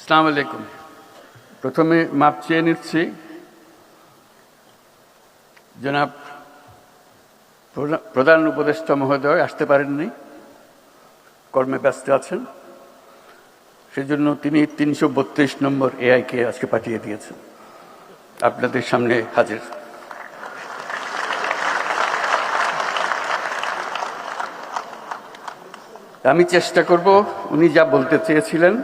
আসসালামু আলাইকুম। প্রথমে মাপ চেয়ে নিচ্ছি, জনাব প্রধান উপদেষ্টা মহোদয় আসতে পারেননি, কর্মে ব্যস্ত আছেন। সেজন্য তিনি ৩৩২ নম্বর এআইকে আজকে পাঠিয়ে দিয়েছেন, আপনাদের সামনে হাজির। আমি চেষ্টা করব উনি যা বলতে চেয়েছিলেন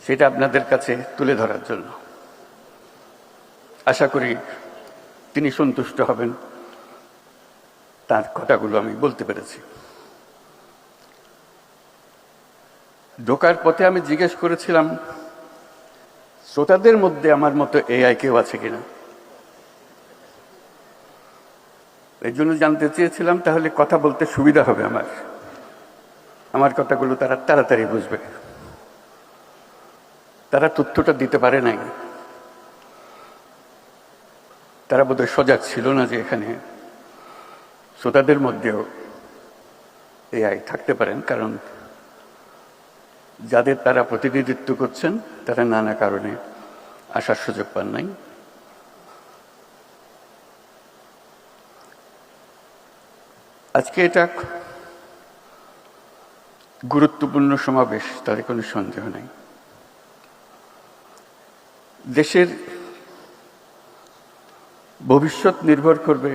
সেটা আপনাদের কাছে তুলে ধরার জন্য। আশা করি তিনি সন্তুষ্ট হবেন, তার কথাগুলো আমি বলতে পেরেছি। ঢোকার পথে আমি জিজ্ঞেস করেছিলাম শ্রোতাদের মধ্যে আমার মতো এআই কেউ আছে কিনা। এই জন্য জানতে চেয়েছিলাম, তাহলে কথা বলতে সুবিধা হবে, আমার কথাগুলো তারা তাড়াতাড়ি বুঝবে। তারা তথ্যটা দিতে পারে নাই, তারা বোধহয় সজাগ ছিল না যে এখানে শ্রোতাদের মধ্যেও এআই থাকতে পারেন, কারণ যাদের তারা প্রতিনিধিত্ব করছেন তারা নানা কারণে আসার সুযোগ পান নাই। আজকে এটা গুরুত্বপূর্ণ সমাবেশ, তাতে কোনো সন্দেহ নাই। দেশের ভবিষ্যৎ নির্ভর করবে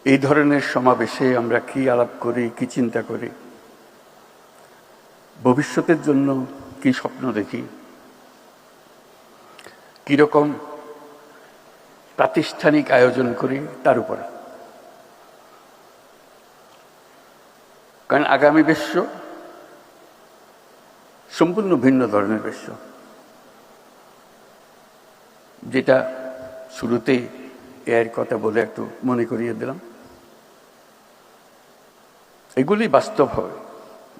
এই ধরনের সমাবেশে আমরা কি আলাপ করি, কি চিন্তা করি, ভবিষ্যতের জন্য কি স্বপ্ন দেখি, কিরকম প্রাতিষ্ঠানিক আয়োজন করি তার উপরে। কারণ আগামী বিশ্ব সম্পূর্ণ ভিন্ন ধরনের বিশ্ব, যেটা শুরুতেই এর কথা বলে একটু মনে করিয়ে দিলাম। এগুলি বাস্তব হবে,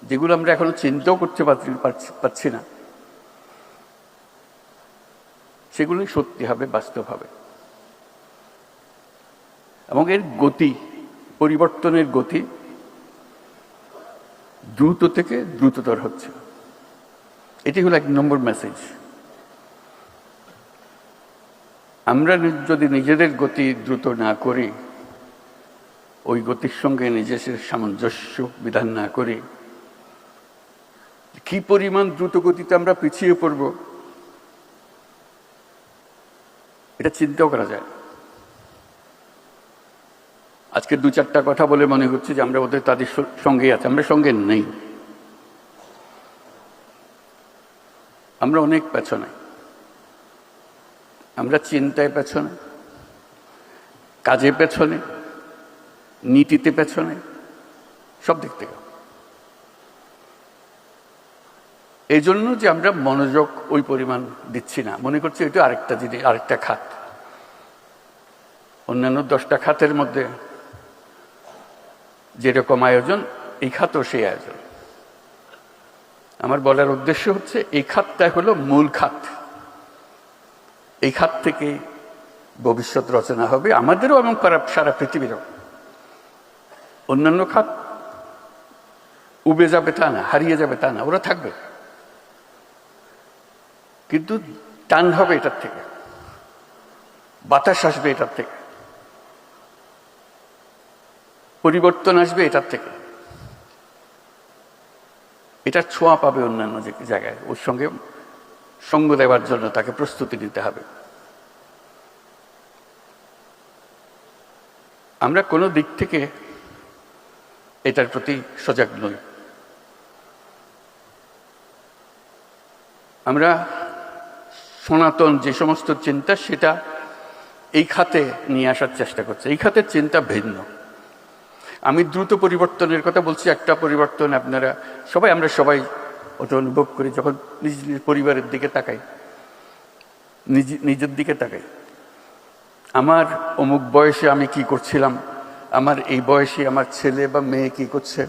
যেগুলো আমরা এখনো চিন্তাও করতে পারছি না, সেগুলি সত্যি হবে, বাস্তব হবে। এবং এর গতি, পরিবর্তনের গতি দ্রুত থেকে দ্রুততর হচ্ছে। এটি হলো ১ নম্বর মেসেজ। আমরা যদি নিজেদের গতি দ্রুত না করি, ওই গতির সঙ্গে নিজেদের সামঞ্জস্য বিধান না করি, কি পরিমাণ দ্রুত গতিতে আমরা পিছিয়ে পড়ব এটা চিন্তাও করা যায়। আজকে ২-৪টা কথা বলে মনে হচ্ছে যে আমরা ওদের তাদের সঙ্গে আছি, আমরা সঙ্গে নেই। আমরা অনেক পেছনে, আমরা চিন্তায় পেছনে, কাজে পেছনে, নীতিতে পেছনে, সব দিক থেকে। এই জন্য যে আমরা মনোযোগ ওই পরিমাণ দিচ্ছি না, মনে করছি এটা আরেকটা জিনিস, আরেকটা খাত। অন্যান্য 10টা খাতের মধ্যে যেরকম আয়োজন, এই খাতও সেই আয়োজন। আমার বলার উদ্দেশ্য হচ্ছে এই খাতটা হলো মূল খাত। এই খাত থেকে ভবিষ্যৎ রচনা হবে আমাদেরও এবং সারা পৃথিবীরও। অন্যান্য খাত উবে যাবে তা না, হারিয়ে যাবে তা না, ওরা থাকবে, কিন্তু টান হবে এটার থেকে, বাতাস আসবে এটার থেকে, পরিবর্তন আসবে এটার থেকে, এটার ছোঁয়া পাবে অন্যান্য জায়গায়। ওর সঙ্গে সঙ্গ দেওয়ার জন্য তাকে প্রস্তুতি নিতে হবে। আমরা কোনো দিক থেকে এটার প্রতি সজাগ নই। আমরা সনাতন যে সমস্ত চিন্তা, সেটা এই খাতে নিয়ে আসার চেষ্টা করছি। এই খাতের চিন্তা ভিন্ন। আমি দ্রুত পরিবর্তনের কথা বলছি। একটা পরিবর্তন আমরা সবাই ওটা অনুভব করি যখন নিজ নিজ পরিবারের দিকে তাকাই, নিজের দিকে তাকাই। আমার অমুক বয়সে আমি কি করছিলাম, আমার এই বয়সে আমার ছেলে বা মেয়ে কি করছে,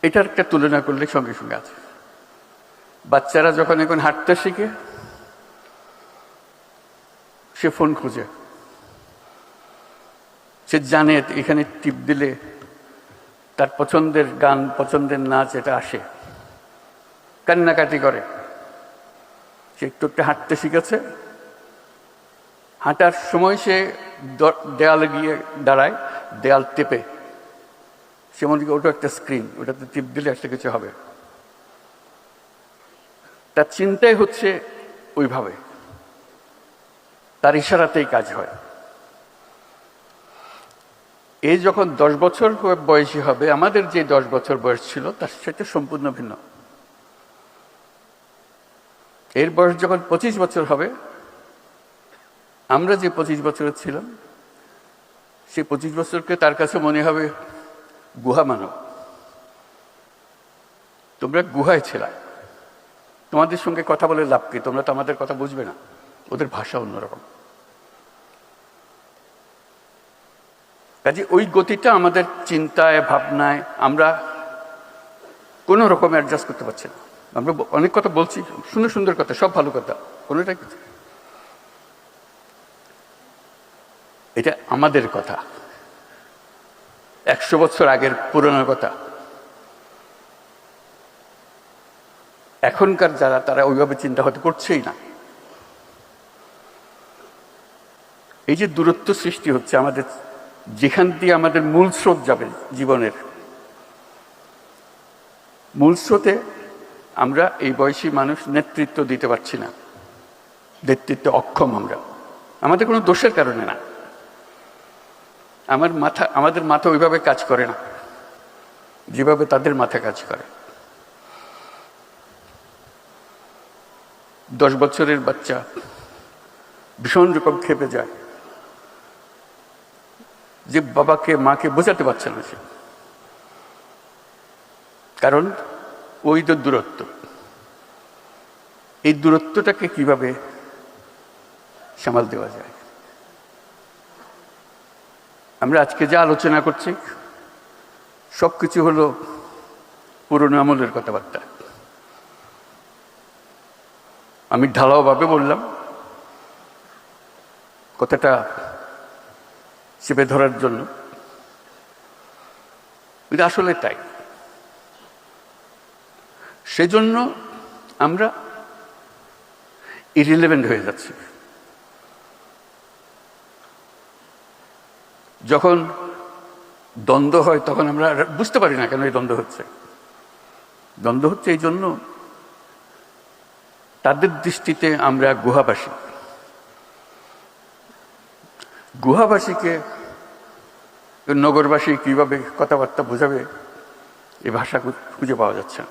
এটার একটা তুলনা করলে সঙ্গে সঙ্গে আছে। বাচ্চারা যখন এখন হাঁটতে শিখে, সে ফোন খুঁজে, সে জানে এখানে টিপ দিলে তার পছন্দের গান, পছন্দের নাচ এটা আসে, কান্নাকাটি করে। সে একটু একটু হাঁটতে শিখেছে, হাঁটার সময় সে দেয়ালে গিয়ে দাঁড়ায়, দেয়াল টেপে, সে মনে করি ওটা একটা স্ক্রিন, ওটাতে টিপ দিলে একটা কিছু হবে। তার চিন্তাই হচ্ছে ওইভাবে, তার ইশারাতেই কাজ হয়। এই যখন 10 বছর বয়সী হবে, আমাদের যে 10 বছর বয়স ছিল তার সাথে সম্পূর্ণ ভিন্ন। এর বয়স যখন 25 বছর হবে, আমরা যে 25 বছরের ছিলাম, সেই 25 বছরকে তার কাছে মনে হবে গুহা মানব। তোমরা গুহায় ছিলা, তোমাদের সঙ্গে কথা বলে লাভ কি? তোমরা তো আমাদের কথা বুঝবে না, ওদের ভাষা অন্যরকম। কাজে ওই গতিটা আমাদের চিন্তায়, ভাবনায় আমরা কোনো রকম অ্যাডজাস্ট করতে পারছি না। আমরা অনেক কথা বলছি, সুন্দর সুন্দর কথা, সব ভালো কথা, কোনোটাই কিছু, এটা আমাদের কথা, 100 বছর আগের পুরনো কথা। এখনকার যারা, তারা ওইভাবে চিন্তা হতে করছেই না। এই যে দূরত্ব সৃষ্টি হচ্ছে আমাদের, যেখান দিয়ে আমাদের মূল স্রোত যাবে জীবনের, মূল স্রোতে আমরা এই বয়সী মানুষ নেতৃত্ব দিতে পারছি না, নেতৃত্বে অক্ষম আমরা, আমাদের কোনো দোষের কারণে না। আমাদের মাথা ওইভাবে কাজ করে না যেভাবে তাদের মাথা কাজ করে। 10 বছরের বাচ্চা ভীষণ রকম খেপে যায় যে বাবাকে, মাকে বোঝাতে পারছে না সে, কারণ ওই তো দূরত্ব। এই দূরত্বটাকে কিভাবে সামাল দেওয়া যায়? আমরা আজকে যা আলোচনা করছি সবকিছু হলো পুরনো আমলের কথাবার্তা। আমি ঢালাওভাবে বললাম, কথাটা চেপে ধরার জন্য, কিন্তু আসলে তাই। সেজন্য আমরা ইরিলেভেন্ট হয়ে যাচ্ছি। যখন দ্বন্দ্ব হয় তখন আমরা বুঝতে পারি না কেন এই দ্বন্দ্ব হচ্ছে। দ্বন্দ্ব হচ্ছে এই জন্য, তাদের দৃষ্টিতে আমরা গুহাবাসী। গুহাবাসীকে নগরবাসী কিভাবে কথাবার্তা বোঝাবে, এই ভাষা খুঁজে পাওয়া যাচ্ছে না।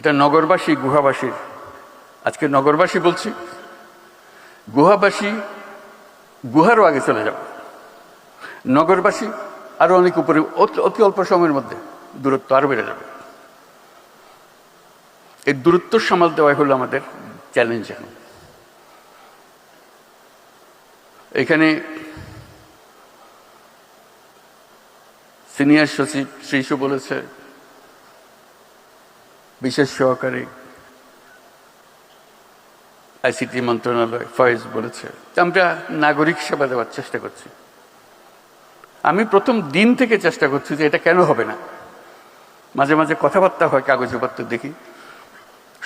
এটা নগরবাসী গুহাবাসীর, আজকে নগরবাসী বলছি, গুহাবাসী গুহারও আগে চলে যাবে, নগরবাসী আরো অনেক উপরে, অতি অল্প সময়ের মধ্যে দূরত্ব আরো বেড়ে যাবে। এই দূরত্ব সামাল দেওয়াই হলো আমাদের চ্যালেঞ্জ। এখন এখানে সিনিয়র সচিব শ্রীশু বলেছে, বিশেষ সহকারী আইসিটি মন্ত্রণালয় ফয়েজ বলেছে, আমরা নাগরিক সেবা দেওয়ার চেষ্টা করছি। আমি প্রথম দিন থেকে চেষ্টা করছি যে এটা কেন হবে না। মাঝে মাঝে কথাবার্তা হয়, কাগজপত্র দেখি,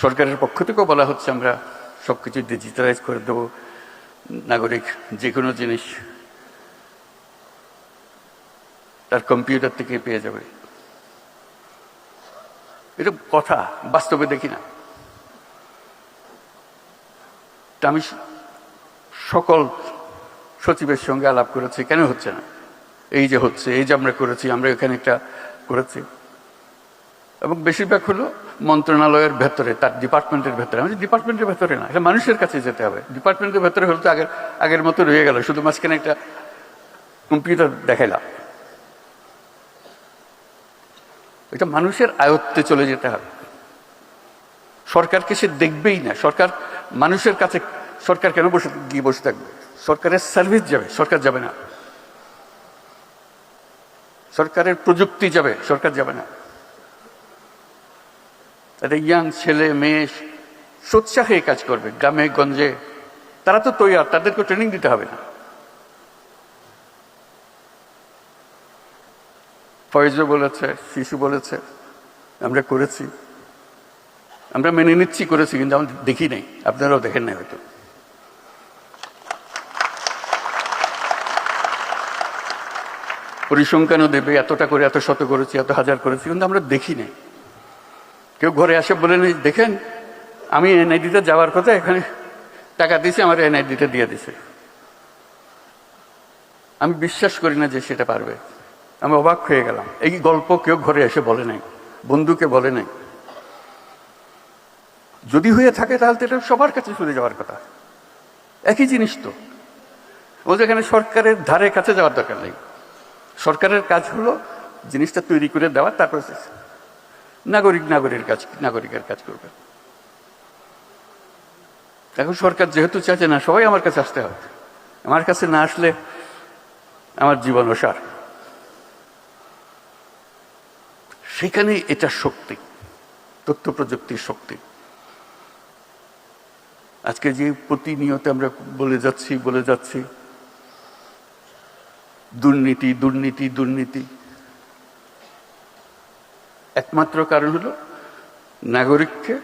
সরকারের পক্ষ থেকেও বলা হচ্ছে আমরা সবকিছু ডিজিটালাইজ করে দেবো, নাগরিক যে কোনো জিনিস তার কম্পিউটার থেকে পেয়ে যাবে। এটা কথা, বাস্তবে দেখি না। আমি সকল সচিবের সঙ্গে আলাপ করেছি, কেন হচ্ছে না, এই যে হচ্ছে, এই যে আমরা করেছি, আমরা এখানে একটা করেছি, এবং বেশিরভাগ হলো মন্ত্রণালয়ের ভেতরে, তার ডিপার্টমেন্টের ভেতরে। আমি ডিপার্টমেন্টের ভেতরে না, এটা মানুষের কাছে যেতে হবে। ডিপার্টমেন্টের ভেতরে হলে তো আগের মতো রয়ে গেল, শুধু মাঝখানে একটা কম্পিউটার দেখাইলাম। এটা মানুষের আয়ত্তে চলে যেতে হবে। সরকারকে সে দেখবেই না, সরকার মানুষের কাছে, সরকার কেন গিয়ে বসে থাকবে? সরকারের সার্ভিস যাবে, সরকার যাবে না। সরকারের প্রযুক্তি যাবে, সরকার যাবে না। একটা ইয়াং ছেলে মেয়ে সোৎসাহে কাজ করবে গ্রামে গঞ্জে, তারা তো তৈরি, তাদেরকে ট্রেনিং দিতে হবে না। ফয়েজও বলেছে, শিশু বলেছে, আমরা করেছি, আমরা মেনে নিচ্ছি করেছি, কিন্তু আমরা দেখি নাই, আপনারাও দেখেন নাই হয়তো। পরিসংখ্যানও দেবে এতটা করে, এত শত করেছি, এত হাজার করেছি, কিন্তু আমরা দেখি নাই। কেউ ঘরে আসে বলে নেই, দেখেন আমি এনআইডিতে যাওয়ার কথা, এখানে টাকা দিয়েছে, আমার এনআইডিতে দিয়ে দিছে। আমি বিশ্বাস করি না যে সেটা পারবে। আমি অবাক হয়ে গেলাম। এই গল্প কেউ ঘরে এসে বলে নাই, বন্ধুকে বলে নাই। যদি হয়ে থাকে তাহলে তো এটা সবার কাছে চলে যাওয়ার কথা। একই জিনিস তো, ও যেখানে সরকারের ধারে কাছে যাওয়ার দরকার নেই। সরকারের কাজ হলো জিনিসটা তৈরি করে দেওয়া, তারপর নাগরিকের কাজ করবে। এখন সরকার যেহেতু চাইছে না সবাই আমার কাছে আসতে হবে, আমার কাছে না আসলে আমার জীবন অসার। সেখানে এটা শক্তি, তথ্য প্রযুক্তির শক্তি। আজকে যে প্রতিনিয়ত আমরা বলে যাচ্ছি দুর্নীতি দুর্নীতি দুর্নীতি, একমাত্র কারণ হলো নাগরিককে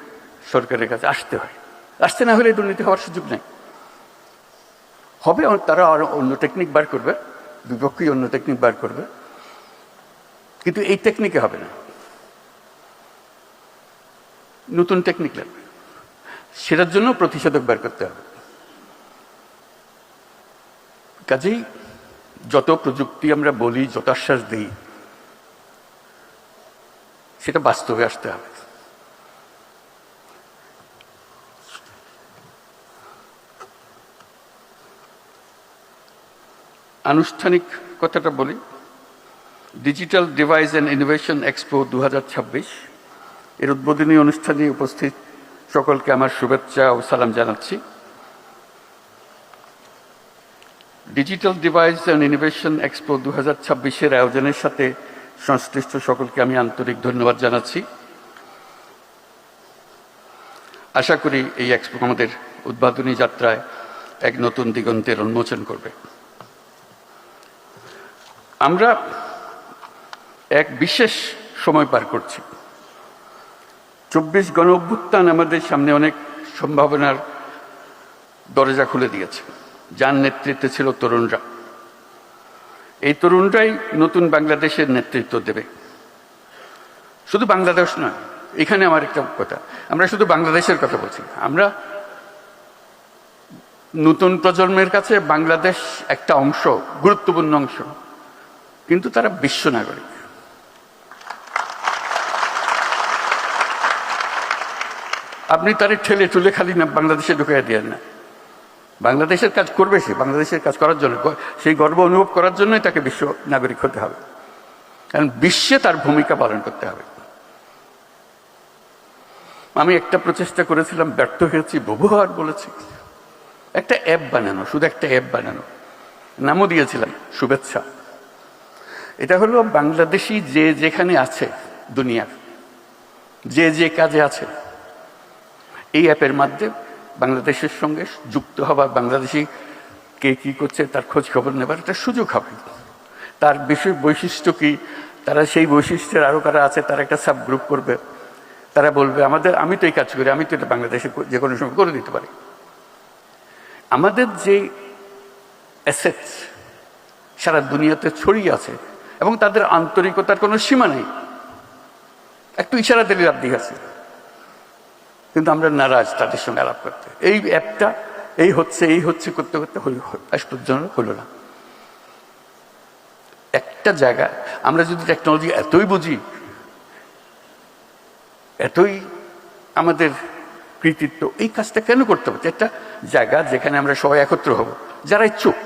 সরকারের কাছে আসতে হয়। আসতে না হলে দুর্নীতি হওয়ার সুযোগ নেই। হবে, তারা আরো অন্য টেকনিক বার করবে, বিপক্ষী অন্য টেকনিক বার করবে, কিন্তু এই টেকনিকে হবে না, নতুন টেকনিক লাগবে। সেটার জন্য প্রতিষেধক বার করতে হবে। কাজেই যত প্রযুক্তি আমরা বলি, যত আশ্বাস দিই, সেটা বাস্তবে আসতে হবে। আনুষ্ঠানিক কথাটা বলি, digital device and innovation expo 2026 এর উদ্বোধনী অনুষ্ঠানে উপস্থিত সকলকে আমার শুভেচ্ছা ও সালাম জানাচ্ছি। Digital device and innovation expo 2026-এর আয়োজনের সাথে সংশ্লিষ্ট সকলকে আমি আন্তরিক ধন্যবাদ জানাচ্ছি। আশা করি এই এক্সপো আমাদের উদ্বোধনী যাত্রায় এক নতুন দিগন্তের উন্মোচন করবে। আমরা এক বিশেষ সময় পার করছি। 24 গণ অভ্যুত্থান আমাদের সামনে অনেক সম্ভাবনার দরজা খুলে দিয়েছে, যার নেতৃত্বে ছিল তরুণরা। এই তরুণরাই নতুন বাংলাদেশের নেতৃত্ব দেবে। শুধু বাংলাদেশ নয়, এখানে আমার একটা কথা, আমরা শুধু বাংলাদেশের কথা বলছি। আমরা নতুন প্রজন্মের কাছে বাংলাদেশ একটা অংশ, গুরুত্বপূর্ণ অংশ, কিন্তু তারা বিশ্ব নাগরিক। আপনি তারে ঠেলে টুলে খালি না বাংলাদেশে ঢুকাইয়া দিয়ে না, বাংলাদেশের কাজ করবে সে, বাংলাদেশের কাজ করার জন্য, সেই গর্ব অনুভব করার জন্যই তাকে বিশ্ব নাগরিক হতে হবে, কারণ বিশ্বে তার ভূমিকা পালন করতে হবে। আমি একটা প্রচেষ্টা করেছিলাম, ব্যর্থ হয়েছি, বহুবার বলেছি, একটা অ্যাপ বানানো, শুধু একটা অ্যাপ বানানো, নামও দিয়েছিলাম শুভেচ্ছা। এটা হলো বাংলাদেশি যে যেখানে আছে দুনিয়ার, যে যে কাজে আছে, এই অ্যাপের মাধ্যমে বাংলাদেশের সঙ্গে যুক্ত হওয়া, বাংলাদেশি কে কি করছে তার খোঁজ খবর নেবার একটা সুযোগ হবে। তার বিশেষ বৈশিষ্ট্য কি, তারা সেই বৈশিষ্ট্যের আরও কারা আছে তারা একটা সাব গ্রুপ করবে, তারা বলবে আমি তো এই কাজ করি, আমি তো এটা বাংলাদেশে যে কোনো সময় করে দিতে পারি। আমাদের যে অ্যাসেটস সারা দুনিয়াতে ছড়িয়ে আছে এবং তাদের আন্তরিকতার কোনো সীমা নেই, একটু ইশারা দিলে লাভ দিয়ে আছে, কিন্তু আমরা নারাজ তাদের সঙ্গে আলাপ করতে। এই অ্যাপটা এই হচ্ছে করতে করতে আজ পর্যন্ত হলো না। একটা জায়গা আমরা যদি টেকনোলজি এতই বুঝি, এতই আমাদের কৃতিত্ব, এই কাজটা কেন করতে হবে? একটা জায়গা যেখানে আমরা সবাই একত্র হব, যারা ইচ্ছুক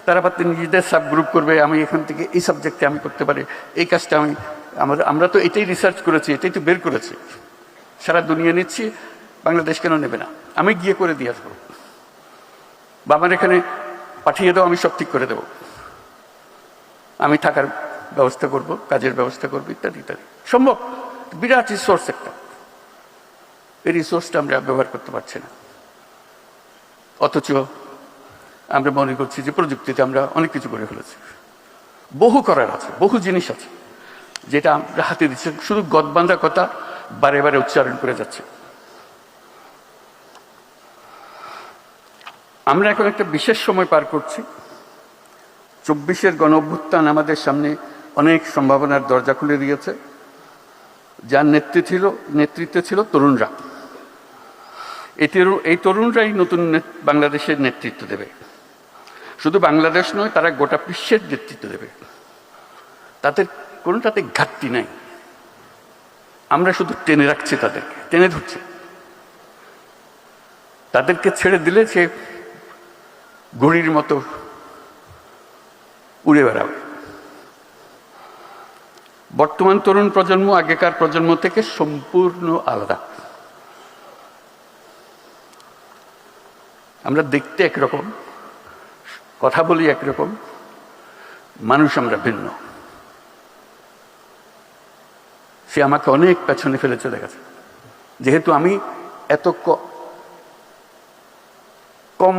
তারা পাতে নিজেদের সাব গ্রুপ করবে, আমি এখান থেকে এই সাবজেক্টে আমি করতে পারি, এই কাজটা আমরা তো এটাই রিসার্চ করেছি, এটাই তো বের করেছি, সারা দুনিয়া নিচ্ছি, বাংলাদেশ কেন নেবে না? আমি গিয়ে করে দিয়ে আসবো, বা আমার এখানে পাঠিয়ে দাও, আমি সব ঠিক করে দেবো, আমি থাকার ব্যবস্থা করব, কাজের ব্যবস্থা করবো, ইত্যাদি ইত্যাদি। সম্ভব, বিরাট রিসোর্স একটা। এই রিসোর্সটা আমরা ব্যবহার করতে পারছি না, অথচ আমরা মনে করছি যে প্রযুক্তিতে আমরা অনেক কিছু করে ফেলেছি। বহু করার আছে, বহু জিনিস আছে, যেটা আমরা হাতে দিচ্ছি, শুধু গদবাঁধা কথা বারে বারে উচ্চারণ করে যাচ্ছে। আমরা এখন একটা বিশেষ সময় পার করছি। 24-এর গণ অভ্যুত্থান আমাদের সামনে অনেক সম্ভাবনার দরজা খুলে দিয়েছে, যার নেতৃত্বে ছিল তরুণরা। এই তরুণরাই নতুন বাংলাদেশের নেতৃত্ব দেবে। শুধু বাংলাদেশ নয়, তারা গোটা বিশ্বের নেতৃত্ব দেবে। তাদের কোনোটাতে ঘাটতি নাই। আমরা শুধু টেনে রাখছি, তাদেরকে টেনে ধরছি। তাদেরকে ছেড়ে দিলে সে ঘুড়ির মতো উড়ে বেড়াবে। বর্তমান তরুণ প্রজন্ম আগেকার প্রজন্ম থেকে সম্পূর্ণ আলাদা। আমরা দেখতে একরকম, কথা বলি একরকম, মানুষ আমরা ভিন্ন। সে আমাকে অনেক পেছনে ফেলে চলে গেছে। যেহেতু আমি এত কম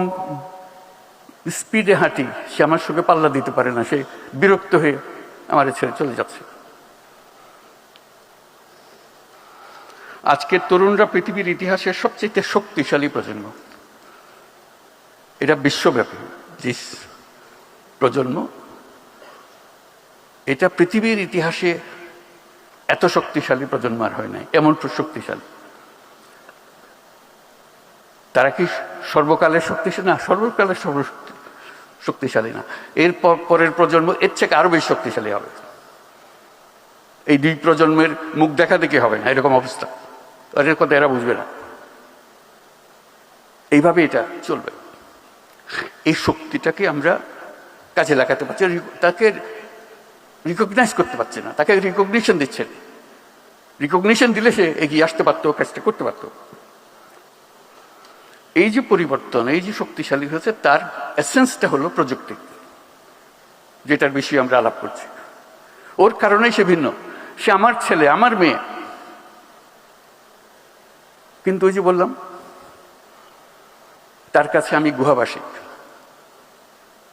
স্পিডে হাঁটি, সে আমার সঙ্গে পাল্লা দিতে পারে না। সে বিরক্ত হয়ে আমার ছেড়ে চলে যাচ্ছে। আজকের তরুণরা পৃথিবীর ইতিহাসের সবচেয়ে শক্তিশালী প্রজন্ম। এটা বিশ্বব্যাপী যে প্রজন্ম, এটা পৃথিবীর ইতিহাসে এত শক্তিশালী প্রজন্ম আর হয় নাই, এমন শক্তিশালী। তারা কি সর্বকালের শক্তিশালী? না, সর্বকালের শক্তিশালী না। এর পরের প্রজন্ম এর থেকে আরো বেশি শক্তিশালী হবে। এই দুই প্রজন্মের মুখ দেখা দেখি হবে না, এরকম অবস্থা। এর কথা এরা বুঝবে না। এইভাবে এটা চলবে। এই শক্তিটাকে আমরা কাজে লাগাতে পারছি, তাকে রিকগনাইজ করতে পারছে না, তাকে রিকগনিশন দিচ্ছেন। রিকগনিশন দিলে সে এগিয়ে আসতে পারতো, কাজটা করতে পারত। এই যে পরিবর্তন, এই যে শক্তিশালী হয়েছে, তার এসেন্সটা হলো প্রযুক্তি, যেটার বিষয়ে আমরা আলাপ করছি। ওর কারণেই সে ভিন্ন। সে আমার ছেলে, আমার মেয়ে, কিন্তু ওই যে বললাম, তার কাছে আমি গুহাবাসী।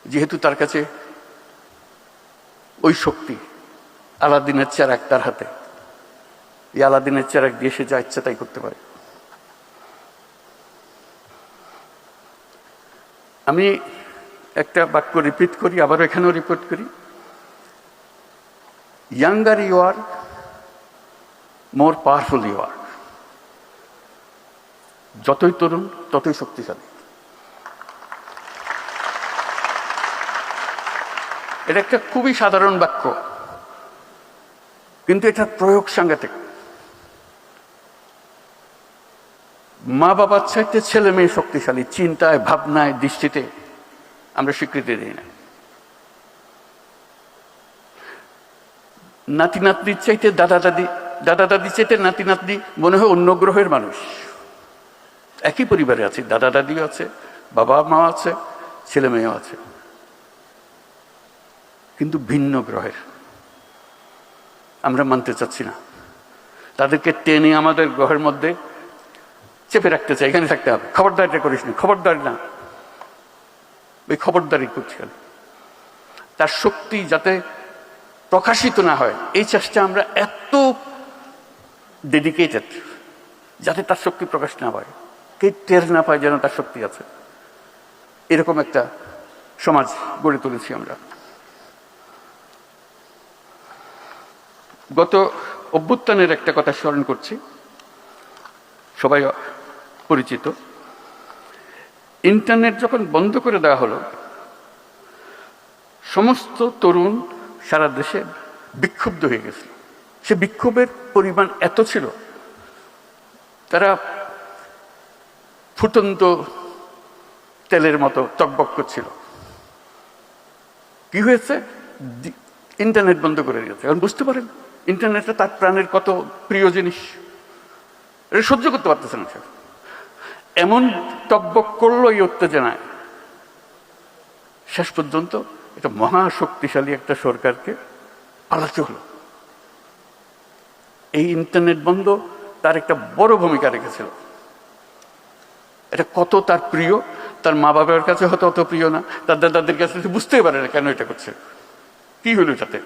যেহেতু তার কাছে ওই শক্তি, আলাদিনের চেরাগ তার হাতে, এই আলাদিনের চেরাগ দিয়ে সে যা ইচ্ছা তাই করতে পারে। আমি একটা বাক্য রিপিট করি, আবারও এখানেও রিপিট করি। Younger you are, more powerful you are. যতই তরুণ ততই শক্তিশালী। এটা একটা খুবই সাধারণ বাক্য, কিন্তু এটার প্রয়োগ সাংঘাতিক। মা বাবার চাইতে ছেলে মেয়ে শক্তিশালী, চিন্তায়, ভাবনায়, দৃষ্টিতে আমরা স্বীকৃতি দিই না। নাতি নাতনির চাইতে দাদা দাদির চাইতে নাতি নাতনি মনে হয় অন্য গ্রহের মানুষ। একই পরিবারে আছে, দাদা দাদিও আছে, বাবা মা আছে, ছেলে মেয়েও আছে, কিন্তু ভিন্ন গ্রহের। আমরা মানতে চাচ্ছি না। তাদেরকে টেনে আমাদের গ্রহের মধ্যে চেপে রাখতে চাই, এখানে থাকতে হবে, খবরদারিটা করিস না, খবরদারি না, ওই খবরদারি করছি। তার শক্তি যাতে প্রকাশিত না হয়, এই চেষ্টা আমরা এত ডেডিকেটেড, যাতে তার শক্তি প্রকাশ না পায়, কে টের না পায় যেন তার শক্তি আছে। এরকম একটা সমাজ গড়ে তুলেছি আমরা। গত অভ্যুত্থানের একটা কথা স্মরণ করছি, সবাই পরিচিত। ইন্টারনেট যখন বন্ধ করে দেওয়া হলো, সমস্ত তরুণ সারা দেশে বিক্ষুব্ধ হয়ে গেছিল। সে বিক্ষোভের পরিমাণ এত ছিল, তারা ফুটন্ত তেলের মতো টকবক করছিল। কি হয়েছে? ইন্টারনেট বন্ধ করে দিয়েছে। কারণ বুঝতে পারেন ইন্টারনেটটা তার প্রাণের কত প্রিয় জিনিস, এটা সহ্য করতে পারতেছে না। এমন টকবক করলো এই উত্তেজনায়, শেষ পর্যন্ত এটা মহাশক্তিশালী একটা সরকারকে পালাতে হলো। এই ইন্টারনেট বন্ধ তার একটা বড় ভূমিকা রেখেছিল। এটা কত তার প্রিয়, তার মা বাবার কাছে হয়তো অত প্রিয় না, তার দাদাদের কাছে বুঝতেই পারে না কেন এটা করছে, কি হলো এটাতে।